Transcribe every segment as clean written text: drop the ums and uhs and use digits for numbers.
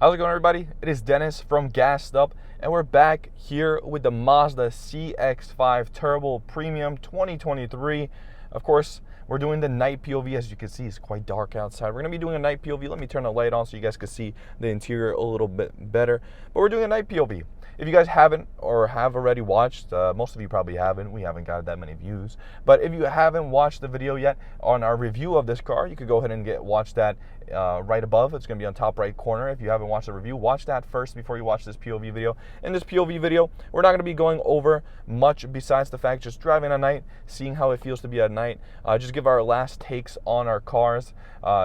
How's it going, everybody? It is Dennis from Gassed Up, and we're back here with the Mazda CX-5 Turbo Premium 2023. Of course, we're doing the night POV. As you can see, it's quite dark outside. We're going to be doing a night POV. Let me turn the light on so you guys can see the interior a little bit better. But we're doing a night POV. If you guys haven't or have already watched, most of you probably haven't. We haven't got that many views. But if you haven't watched the video yet on our review of this car, you could go ahead and watch that right above. It's going to be on top right corner. If you haven't watched the review, watch that first before you watch this POV video. In this POV video, we're not going to be going over much besides the fact just driving at night, seeing how it feels to be at night, just give our last takes on our cars,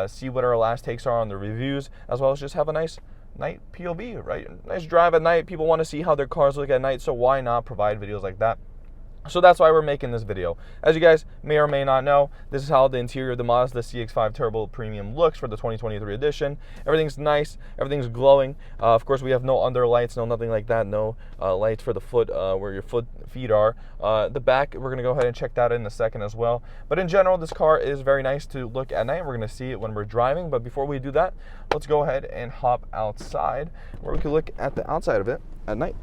see what our last takes are on the reviews, as well as just have a nice night POV, right? Nice drive at night. People want to see how their cars look at night, so why not provide videos like that? So that's why we're making this video. As you guys may or may not know, this is how the interior of the Mazda CX-5 Turbo Premium looks for the 2023 edition. Everything's nice, everything's glowing. Of course, we have no under lights, no nothing like that, no lights for the foot, where your feet are. The back, we're gonna go ahead and check that in a second as well. But in general, this car is very nice to look at night. We're gonna see it when we're driving, but before we do that, let's go ahead and hop outside where we can look at the outside of it at night.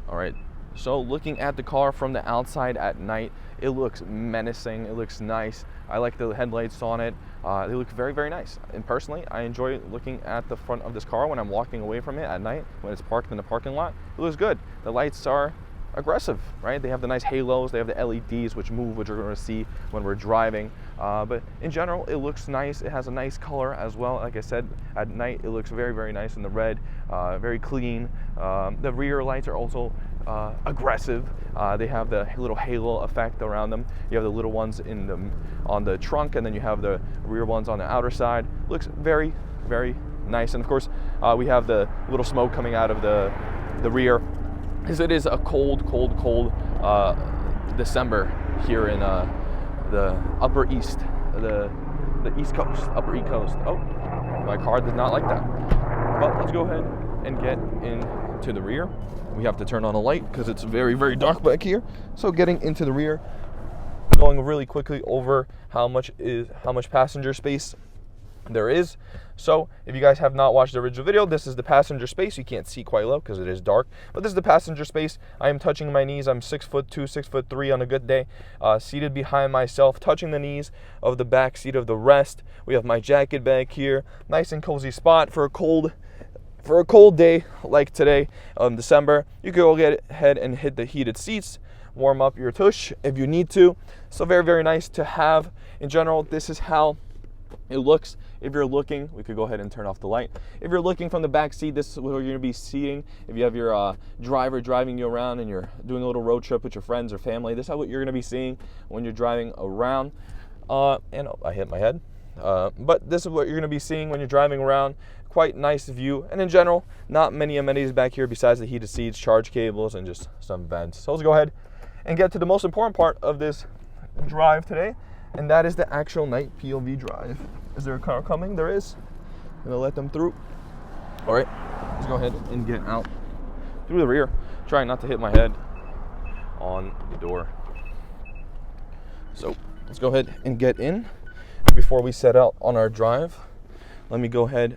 All right, so looking at the car from the outside at night, it looks menacing, it looks nice. I like the headlights on it. They look very, very nice. And personally, I enjoy looking at the front of this car when I'm walking away from it at night, when it's parked in the parking lot. It looks good. The lights are aggressive, right? They have the nice halos, they have the LEDs which move, which you're gonna see when we're driving. But in general, it looks nice. It has a nice color as well. Like I said, at night, it looks very, very nice in the red, very clean. The rear lights are also aggressive. They have the little halo effect around them. You have the little ones on the trunk, and then you have the rear ones on the outer side. Looks very, very nice. And of course, we have the little smoke coming out of the rear, because it is a cold December here in the upper east, the east coast, upper east coast. Oh, my car did not like that. But let's go ahead and get into the rear. We have to turn on a light because it's very, very dark back here. So getting into the rear, going really quickly over how much passenger space there is. So if you guys have not watched the original video, this is the passenger space. You can't see quite low because it is dark, but this is the passenger space. I am touching my knees. I'm 6'2", 6'3" on a good day, seated behind myself, touching the knees of the back seat of the rest. We have my jacket back here, nice and cozy spot for a cold day like today, December. You can go get ahead and hit the heated seats, warm up your tush if you need to. So very, very nice to have. In general, this is how it looks. If you're looking, we could go ahead and turn off the light. If you're looking from the back seat, this is where you're gonna be seating. If you have your driver driving you around and you're doing a little road trip with your friends or family, this is what you're gonna be seeing when you're driving around. And I hit my head. But this is what you're gonna be seeing when you're driving around. Quite nice view. And in general, not many amenities back here besides the heated seats, charge cables, and just some vents. So let's go ahead and get to the most important part of this drive today, and that is the actual night POV drive. Is there a car coming? There is. I'm gonna let them through. All right, let's go ahead and get out through the rear, trying not to hit my head on the door. So let's go ahead and get in. Before we set out on our drive, let me go ahead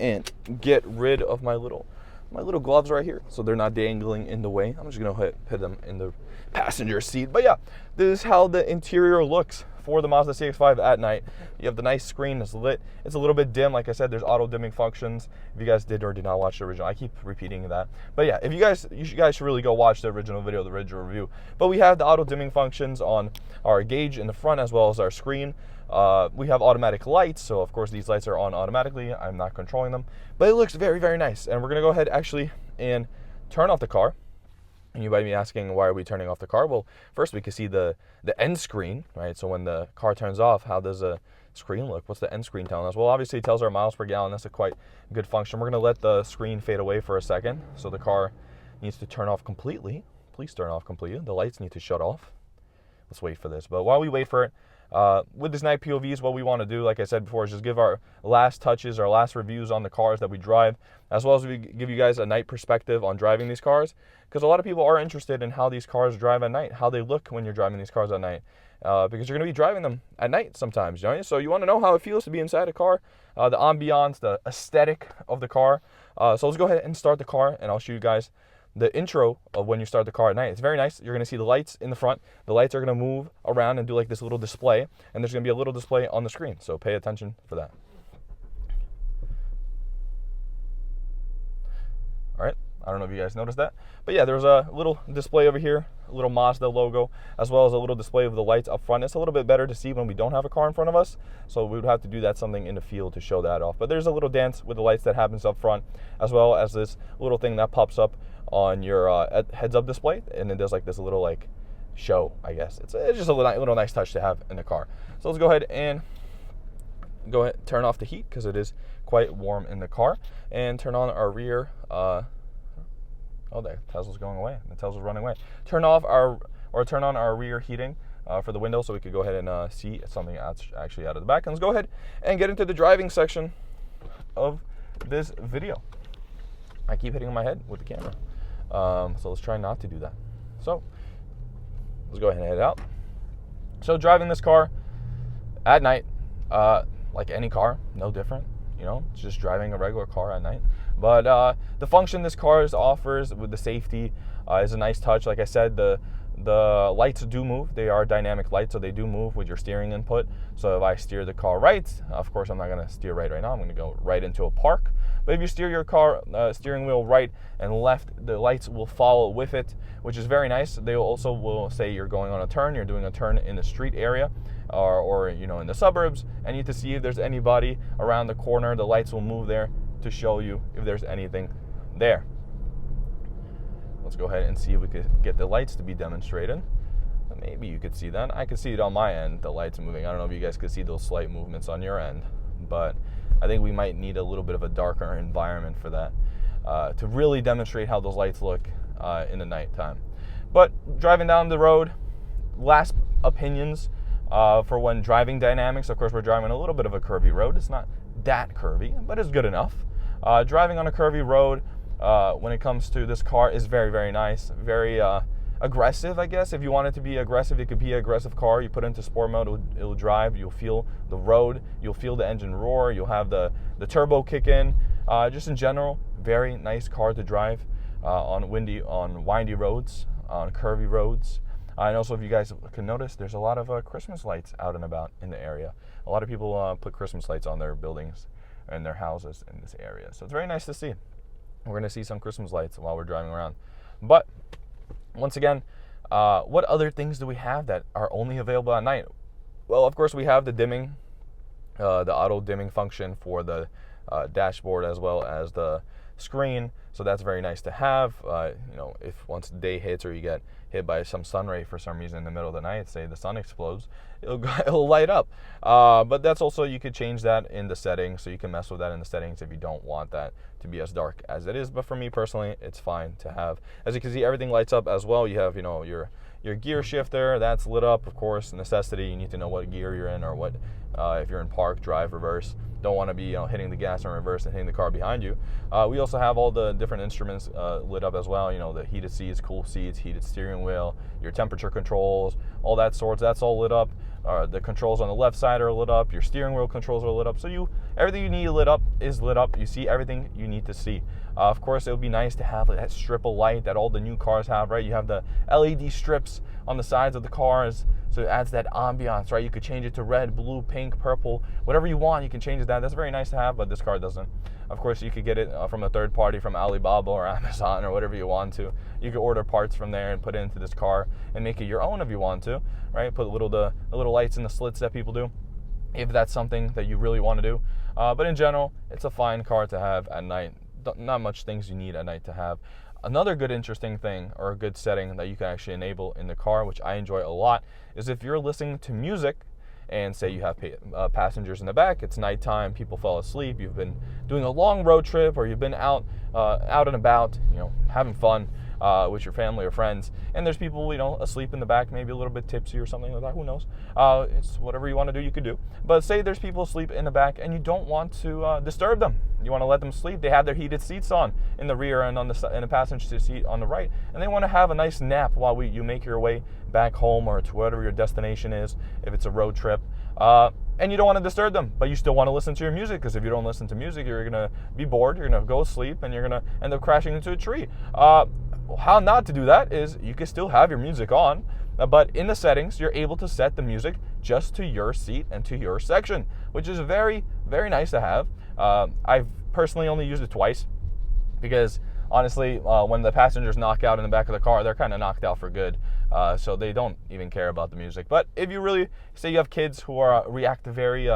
and get rid of my little gloves right here so they're not dangling in the way. I'm just gonna put them in the passenger seat. But yeah, this is how the interior looks for the Mazda CX-5 at night. You have the nice screen that's lit. It's a little bit dim. Like I said, there's auto dimming functions. If you guys did or did not watch the original, I keep repeating that. But yeah, you guys should really go watch the original video, the original review. But we have the auto dimming functions on our gauge in the front as well as our screen. We have automatic lights, so of course these lights are on automatically. I'm not controlling them, but it looks very, very nice. And we're gonna go ahead actually and turn off the car. And you might be asking, why are we turning off the car? Well, first we can see the end screen, right? So when the car turns off, how does the screen look? What's the end screen telling us? Well, obviously it tells our miles per gallon. That's a quite good function. We're gonna let the screen fade away for a second. So the car needs to turn off completely. Please turn off completely. The lights need to shut off. Let's wait for this. But while we wait for it, with this night POVs, what we want to do, like I said before, is just give our last touches, our last reviews on the cars that we drive, as well as we give you guys a night perspective on driving these cars, because a lot of people are interested in how these cars drive at night, how they look when you're driving these cars at night. because you're going to be driving them at night sometimes, you know? So you want to know how it feels to be inside a car, the ambiance, the aesthetic of the car. So let's go ahead and start the car, and I'll show you guys the intro of when you start the car at night. It's very nice. You're going to see the lights in the front. The lights are going to move around and do like this little display, and there's going to be a little display on the screen, so pay attention for that. All right, I don't know if you guys noticed that, but yeah, there's a little display over here, a little Mazda logo, as well as a little display of the lights up front. It's a little bit better to see when we don't have a car in front of us, so we would have to do that something in the field to show that off. But there's a little dance with the lights that happens up front, as well as this little thing that pops up on your heads-up display, and it does like this little like show, I guess. It's just a little nice touch to have in the car. So let's go ahead and turn off the heat, because it is quite warm in the car, and turn on our rear. Oh, there, Tesla's going away. The Tesla's running away. Turn on our rear heating for the window, so we could go ahead and see something actually out of the back. And let's go ahead and get into the driving section of this video. I keep hitting my head with the camera, so let's try not to do that. So let's go ahead and head out. So driving this car at night, like any car, no different. You know, it's just driving a regular car at night. But the function this car offers with the safety is a nice touch. Like I said, the lights do move. They are dynamic lights, so they do move with your steering input. So if I steer the car right, of course I'm not going to steer right now. I'm going to go right into a park. But if you steer your car steering wheel right and left, the lights will follow with it, which is very nice. They also will say you're going on a turn, you're doing a turn in the street area, or you know, in the suburbs, and you need to see if there's anybody around the corner. The lights will move there to show you if there's anything there. Let's go ahead and see if we could get the lights to be demonstrated. Maybe you could see that. I could see it on my end, the lights moving. I don't know if you guys could see those slight movements on your end, but I think we might need a little bit of a darker environment for that to really demonstrate how those lights look in the nighttime. But driving down the road, last opinions for when driving dynamics. Of course, we're driving a little bit of a curvy road. It's not that curvy, but it's good enough. Driving on a curvy road when it comes to this car is very, very nice. Very aggressive, I guess. If you want it to be aggressive, it could be an aggressive car. You put it into sport mode, it'll drive. You'll feel the road. You'll feel the engine roar. You'll have the turbo kick in. Just in general, very nice car to drive on windy roads, on curvy roads. And also, if you guys can notice, there's a lot of Christmas lights out and about in the area. A lot of people put Christmas lights on their buildings and their houses in this area. So it's very nice to see. We're going to see some Christmas lights while we're driving around. But once again, what other things do we have that are only available at night? Well, of course, we have the dimming, the auto dimming function for the dashboard as well as the screen. So that's very nice to have. You know, if once the day hits or you get hit by some sun ray for some reason in the middle of the night, say the sun explodes, it'll light up. But that's also, you could change that in the settings, so you can mess with that in the settings if you don't want that to be as dark as it is. But for me personally, it's fine to have. As you can see, everything lights up as well. You have, you know, your gear shifter, that's lit up, of course. Necessity, you need to know what gear you're in, or what if you're in park, drive, reverse. Don't want to be, you know, hitting the gas in reverse and hitting the car behind you. We also have all the different instruments lit up as well. You know, the heated seats, cool seats, heated steering wheel, your temperature controls, all that sorts. That's all lit up. The controls on the left side are lit up. Your steering wheel controls are lit up. So everything you need lit up is lit up. You see everything you need to see. Of course, it would be nice to have that strip of light that all the new cars have, right? You have the LED strips on the sides of the cars, so it adds that ambiance, right? You could change it to red, blue, pink, purple, whatever you want. You can change that. That's very nice to have, but this car doesn't. Of course, you could get it from a third party, from Alibaba or Amazon or whatever you want to. You could order parts from there and put it into this car and make it your own if you want to, right? Put the little lights in the slits that people do, if that's something that you really want to do. But in general, it's a fine car to have at night. Not much things you need at night to have. Another good interesting thing, or a good setting that you can actually enable in the car, which I enjoy a lot, is if you're listening to music and say you have passengers in the back, it's nighttime, people fell asleep, you've been doing a long road trip, or you've been out and about, you know, having fun, with your family or friends, and there's people, asleep in the back, maybe a little bit tipsy or something like that, who knows. It's whatever you want to do, you could do. But say there's people asleep in the back and you don't want to disturb them. You want to let them sleep. They have their heated seats on in the rear and in the passenger seat on the right, and they want to have a nice nap while you make your way back home or to whatever your destination is, if it's a road trip. And you don't want to disturb them, but you still want to listen to your music, because if you don't listen to music, you're going to be bored, you're going to go to sleep, and you're going to end up crashing into a tree. How not to do that is you can still have your music on, but in the settings, you're able to set the music just to your seat and to your section, which is very, very nice to have. I've personally only used it twice, because honestly, when the passengers knock out in the back of the car, they're kind of knocked out for good. So they don't even care about the music. But if you really, say you have kids who react very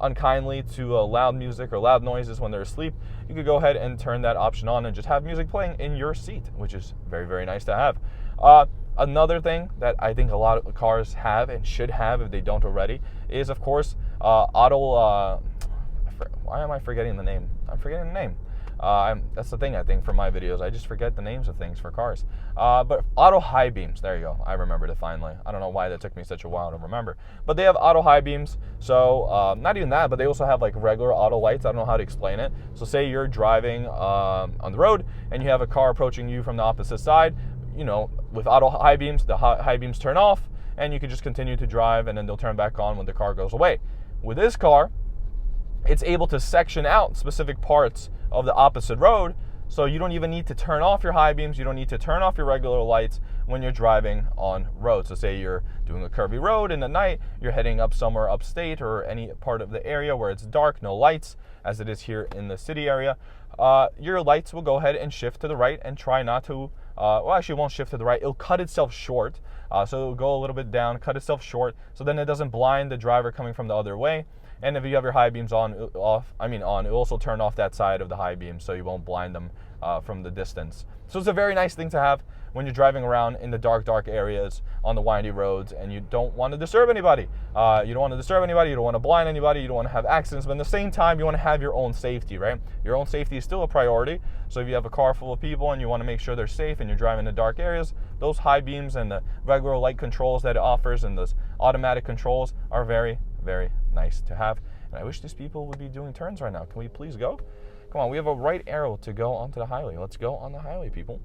unkindly to loud music or loud noises when they're asleep, you could go ahead and turn that option on and just have music playing in your seat, which is very, very nice to have. Another thing that I think a lot of cars have and should have, if they don't already, is of course auto. Why am I forgetting the name? I'm forgetting the name. That's the thing, I think, for my videos. I just forget the names of things for cars. But auto high beams, there you go. I remembered it finally. I don't know why that took me such a while to remember. But they have auto high beams. So not even that, but they also have like regular auto lights. I don't know how to explain it. So say you're driving on the road and you have a car approaching you from the opposite side. With auto high beams, the high beams turn off and you can just continue to drive, and then they'll turn back on when the car goes away. With this car, it's able to section out specific parts of the opposite road, so you don't even need to turn off your high beams, you don't need to turn off your regular lights when you're driving on road. So say you're doing a curvy road in the night, you're heading up somewhere upstate or any part of the area where it's dark, no lights, as it is here in the city area, your lights will go ahead and shift to the right and try not to, actually it won't shift to the right, it'll cut itself short, so it'll go a little bit down, cut itself short, so then it doesn't blind the driver coming from the other way. And if you have your high beams on, it'll also turn off that side of the high beam, so you won't blind them from the distance. So it's a very nice thing to have when you're driving around in the dark areas on the windy roads, and you don't want to disturb anybody. You don't want to blind anybody, you don't want to have accidents, but at the same time, you want to have your own safety, right? Your own safety is still a priority. So if you have a car full of people and you want to make sure they're safe and you're driving in dark areas, those high beams and the regular light controls that it offers and those automatic controls are very, very nice to have. And I wish these people would be doing turns right now. Can we please go? Come on, we have a right arrow to go onto the highway. Let's go on the highway, people.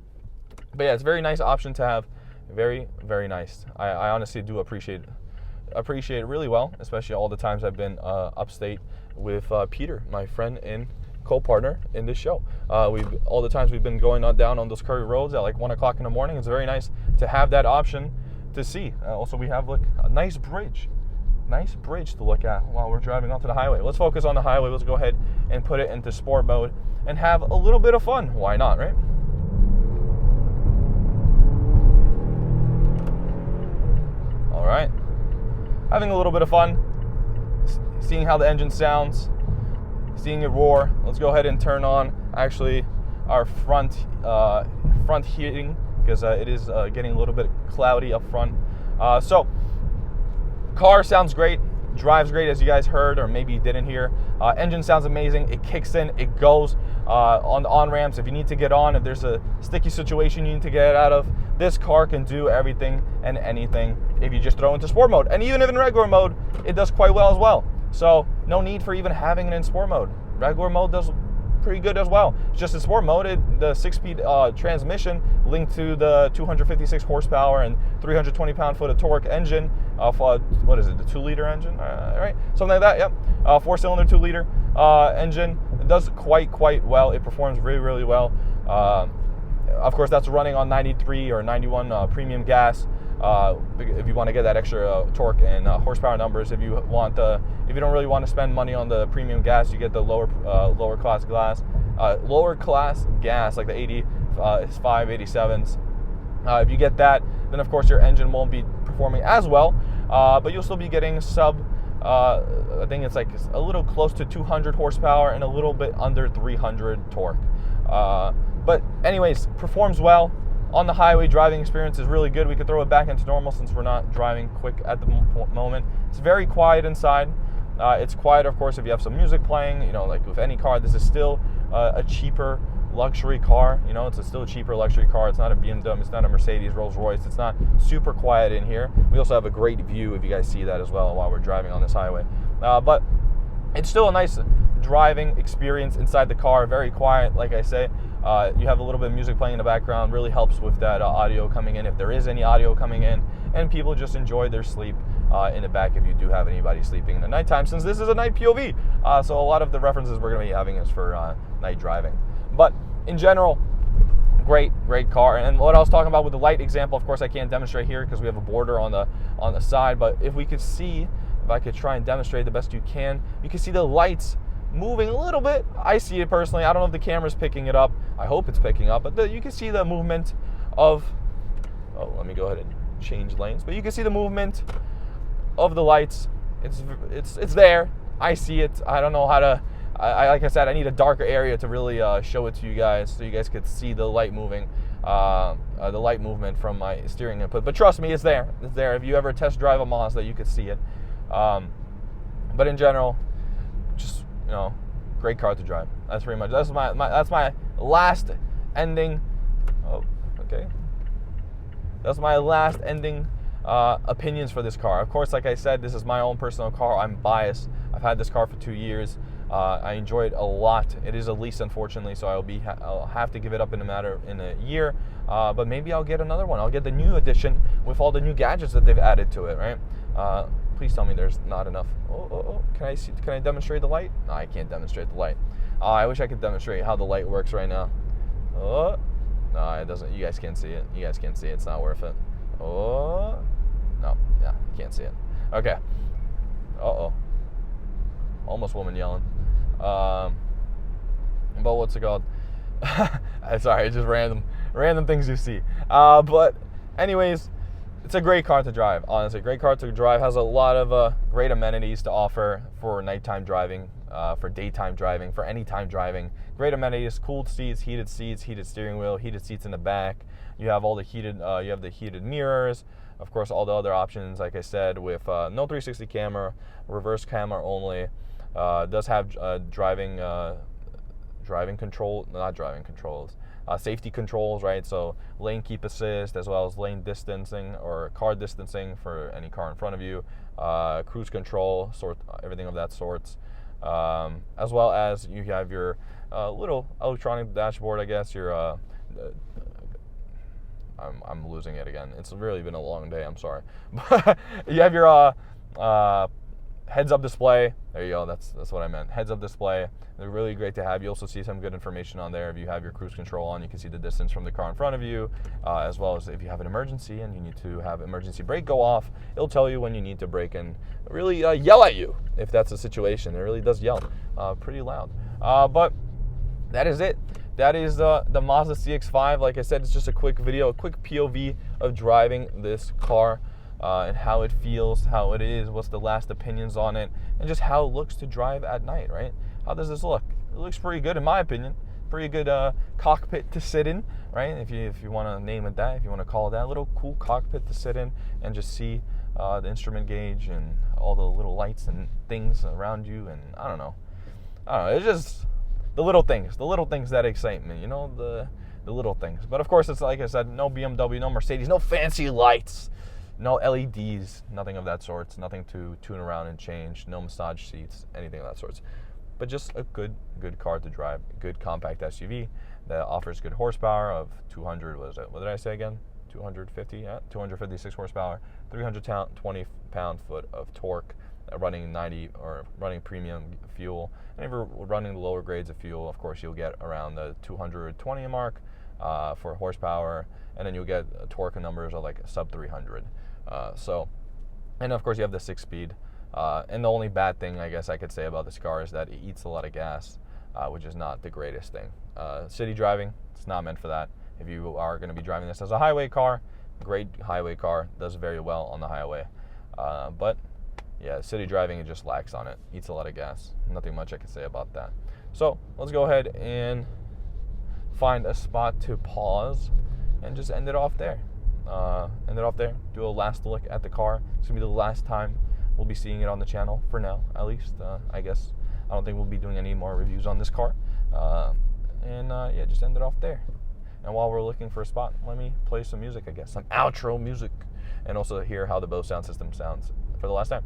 But yeah, it's a very nice option to have. Very, very nice. I honestly do appreciate it really well, especially all the times I've been upstate with Peter, my friend and co-partner in this show. All the times we've been going down on those curvy roads at like 1 o'clock in the morning. It's very nice to have that option to see. Also, we have like a nice bridge to look at while we're driving onto the highway. Let's focus on the highway. Let's go ahead and put it into sport mode and have a little bit of fun. Why not, right? All right. Having a little bit of fun, seeing how the engine sounds, seeing it roar. Let's go ahead and turn on actually our front heating, because it is getting a little bit cloudy up front. So car sounds great, drives great, as you guys heard, or maybe you didn't hear. Engine sounds amazing. It kicks in, it goes on the on-ramps. If you need to get on, if there's a sticky situation you need to get out of, this car can do everything and anything if you just throw into sport mode. And even if in regular mode, it does quite well as well. So no need for even having it in sport mode. Regular mode does pretty good as well. It's just in sport mode, the 6-speed transmission linked to the 256 horsepower and 320 pound-foot of torque engine. What is it? The 2-liter engine, right? Something like that. Yep. 4-cylinder 2-liter engine. It does quite well. It performs really, really well. Of course, that's running on 93 or 91 premium gas. If you want to get that extra torque and horsepower numbers, if you don't really want to spend money on the premium gas, you get the lower class gas like the 85, 87s. If you get that, then of course your engine won't be performing as well, but you'll still be getting I think it's like a little close to 200 horsepower and a little bit under 300 torque. But anyways, performs well. On the highway, driving experience is really good. We could throw it back into normal since we're not driving quick at the moment. It's very quiet inside. It's quiet, of course, if you have some music playing. Like with any car, this is still a cheaper luxury car. You know, it's still a cheaper luxury car. It's not a BMW, it's not a Mercedes, Rolls Royce. It's not super quiet in here. We also have a great view, if you guys see that as well while we're driving on this highway. But it's still a nice driving experience inside the car. Very quiet, like I say. You have a little bit of music playing in the background. Really helps with that audio coming in, if there is any audio coming in. And people just enjoy their sleep in the back if you do have anybody sleeping in the nighttime, since this is a night POV. So a lot of the references we're going to be having is for night driving. But in general, great car. And what I was talking about with the light example, of course I can't demonstrate here because we have a border on the side, but if we could see, if I could try and demonstrate the best you can see the lights moving a little bit. I see it personally. I don't know if the camera's picking it up. I hope it's picking up, but you can see the movement of, let me go ahead and change lanes, but you can see the movement of the lights. It's there. I see it. I don't know how to, like I said, I need a darker area to really show it to you guys, so you guys could see the light moving, the light movement from my steering input. But trust me, it's there. It's there. If you ever test drive a Mazda, you could see it. But in general, just, you know, great car to drive. That's pretty much, that's my last ending. That's my last ending opinions for this car. Of course, like I said, this is my own personal car. I'm biased. I've had this car for 2 years. I enjoy it a lot. It is a lease, unfortunately, so I'll have to give it up in a year. But maybe I'll get another one. I'll get the new edition with all the new gadgets that they've added to it, right? Please tell me there's not enough. Can I demonstrate the light? No, I can't demonstrate the light. I wish I could demonstrate how the light works right now. No, it doesn't. You guys can't see it. You guys can't see it. It's not worth it. No, yeah, you can't see it. Okay. Almost woman yelling. But what's it called? Sorry, it's just random things you see. But anyways, it's a great car to drive. Honestly, great car to drive. Has a lot of great amenities to offer for nighttime driving, for daytime driving, for anytime driving. Great amenities: cooled seats, heated steering wheel, heated seats in the back. You have all the heated, you have the heated mirrors. Of course, all the other options, like I said, with no 360 camera, reverse camera only. Does have safety controls, right? So lane keep assist, as well as lane distancing or car distancing for any car in front of you, cruise control, everything of that sorts, as well as you have your little electronic dashboard, I guess. Your I'm losing it again. It's really been a long day. I'm sorry. But you have your heads-up display. There you go. That's what I meant. Heads-up display. They're really great to have. You also see some good information on there. If you have your cruise control on, you can see the distance from the car in front of you, as well as if you have an emergency and you need to have emergency brake go off, it'll tell you when you need to brake and really yell at you if that's the situation. It really does yell pretty loud. But that is it. That is the Mazda CX-5. Like I said, it's just a quick video, a quick POV of driving this car. And how it feels, how it is, what's the last opinions on it, and just how it looks to drive at night, right? How does this look? It looks pretty good in my opinion. Pretty good cockpit to sit in, right? If you want to name it that, if you want to call it that, little cool cockpit to sit in and just see the instrument gauge and all the little lights and things around you, and I don't know, it's just the little things that excite me, you know, the little things. But of course, it's like I said, no BMW, no Mercedes, no fancy lights, no LEDs, nothing of that sorts, nothing to tune around and change, no massage seats, anything of that sorts. But just a good car to drive, a good compact SUV that offers good horsepower of 200, what did I say again? 256 horsepower, 320 pound-foot of torque, running 90 or running premium fuel. And if you're running the lower grades of fuel, of course, you'll get around the 220 mark for horsepower, and then you'll get torque numbers of like sub 300. And of course you have the 6-speed. And the only bad thing I guess I could say about this car is that it eats a lot of gas, which is not the greatest thing. City driving, it's not meant for that. If you are going to be driving this as a highway car, great highway car, does very well on the highway. But yeah, city driving, it just lacks on it. Eats a lot of gas. Nothing much I can say about that. So let's go ahead and find a spot to pause and just end it off there. Do a last look at the car. It's gonna be the last time we'll be seeing it on the channel for now, at least. I guess I don't think we'll be doing any more reviews on this car. and yeah, just end it off there. And while we're looking for a spot, let me play some music, I guess, some outro music, and also hear how the Bose sound system sounds for the last time.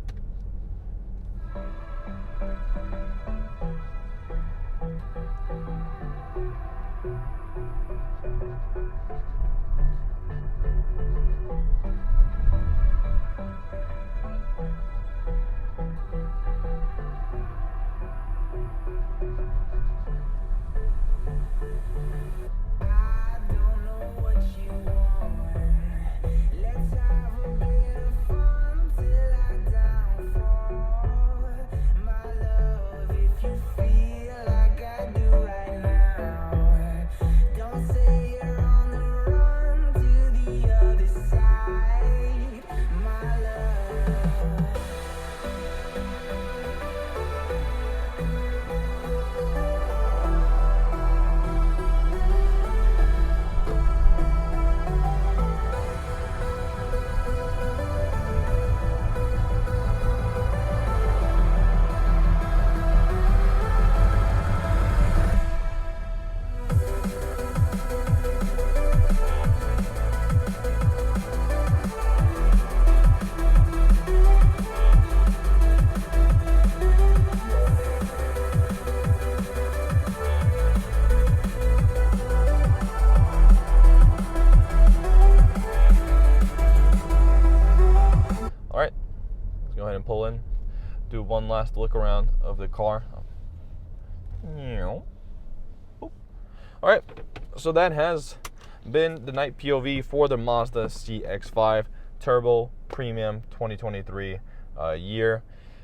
Go ahead and pull in, do one last look around of the car. All right, so that has been the night POV for the Mazda CX-5 Turbo Premium 2023 year.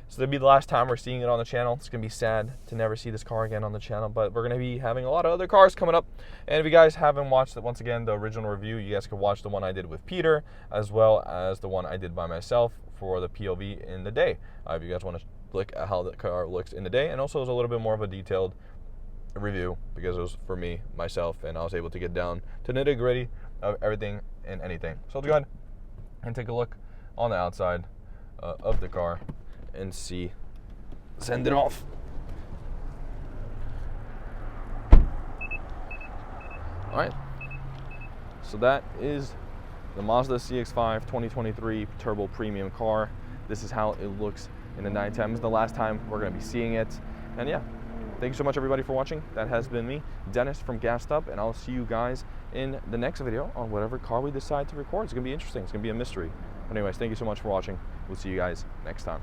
So that'll be the last time we're seeing it on the channel. It's gonna be sad to never see this car again on the channel, but we're gonna be having a lot of other cars coming up. And if you guys haven't watched it, once again, the original review, you guys can watch the one I did with Peter, as well as the one I did by myself for the POV in the day. If you guys want to look at how the car looks in the day, and also it was a little bit more of a detailed review because it was for me, myself, and I was able to get down to nitty gritty of everything and anything. So let's go ahead and take a look on the outside of the car and send it off. All right, so that is the Mazda CX-5 2023 Turbo Premium car. This is how it looks in the nighttime. This is the last time we're gonna be seeing it. And yeah, thank you so much everybody for watching. That has been me, Dennis from Gassed Up, and I'll see you guys in the next video on whatever car we decide to record. It's gonna be interesting, it's gonna be a mystery. But anyways, thank you so much for watching. We'll see you guys next time.